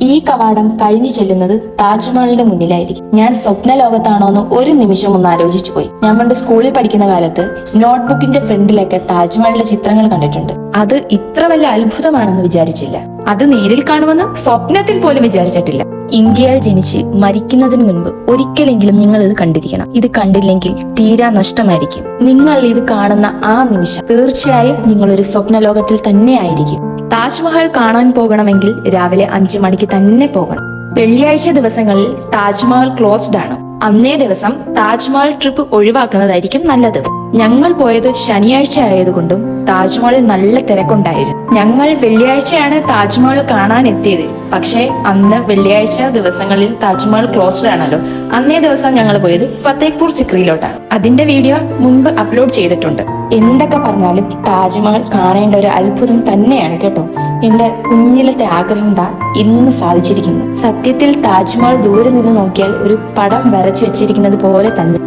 ഈ കവാടം കഴിഞ്ഞു ചെല്ലുന്നത് താജ്മഹലിന്റെ മുന്നിലായിരിക്കും. ഞാൻ സ്വപ്ന ലോകത്താണോ എന്ന് ഒരു നിമിഷം ഒന്ന് ആലോചിച്ചു പോയി. ഞാൻ പണ്ട് സ്കൂളിൽ പഠിക്കുന്ന കാലത്ത് നോട്ട്ബുക്കിന്റെ ഫ്രണ്ടിലൊക്കെ താജ്മഹലിന്റെ ചിത്രങ്ങൾ കണ്ടിട്ടുണ്ട്. അത് ഇത്ര വലിയ അത്ഭുതമാണെന്ന് വിചാരിച്ചില്ല. അത് നേരിൽ കാണുമെന്ന് സ്വപ്നത്തിൽ പോലും വിചാരിച്ചിട്ടില്ല. ഇന്ത്യയിൽ ജനിച്ച് മരിക്കുന്നതിന് മുൻപ് ഒരിക്കലെങ്കിലും നിങ്ങൾ ഇത് കണ്ടിരിക്കണം. ഇത് കണ്ടില്ലെങ്കിൽ തീരാ നഷ്ടമായിരിക്കും. നിങ്ങൾ ഇത് കാണുന്ന ആ നിമിഷം തീർച്ചയായും നിങ്ങൾ ഒരു സ്വപ്ന ലോകത്തിൽ തന്നെ ആയിരിക്കും. താജ്മഹൽ കാണാൻ പോകണമെങ്കിൽ രാവിലെ 5 മണിക്ക് തന്നെ പോകണം. വെള്ളിയാഴ്ച ദിവസങ്ങളിൽ താജ്മഹൽ ക്ലോസ്ഡ് ആണ്. അന്നേ ദിവസം താജ്മഹൽ ട്രിപ്പ് ഒഴിവാക്കുന്നതായിരിക്കും നല്ലത്. ഞങ്ങൾ പോയത് ശനിയാഴ്ച ആയതുകൊണ്ടും താജ്മഹൽ നല്ല തിരക്കുണ്ടായിരുന്നു. ഞങ്ങൾ വെള്ളിയാഴ്ചയാണ് താജ്മഹൽ കാണാൻ എത്തിയത്. പക്ഷേ അന്ന് വെള്ളിയാഴ്ച ദിവസങ്ങളിൽ താജ്മഹൽ ക്ലോസ്ഡ് ആണല്ലോ. അന്നേ ദിവസം ഞങ്ങൾ പോയത് ഫത്തേപൂർ സിക്രിയിലോട്ടാണ്. അതിന്റെ വീഡിയോ മുൻപ് അപ്ലോഡ് ചെയ്തിട്ടുണ്ട്. എന്തൊക്കെ പറഞ്ഞാലും താജ്മഹൽ കാണേണ്ട ഒരു അത്ഭുതം തന്നെയാണ് കേട്ടോ. എന്റെ കുഞ്ഞിലത്തെ ആഗ്രഹം ഇന്ന് സാധിച്ചിരിക്കുന്നു. സത്യത്തിൽ താജ്മഹൽ ദൂരെ നിന്ന് നോക്കിയാൽ ഒരു പടം വരച്ചു വെച്ചിരിക്കുന്നത് പോലെ തന്നെ.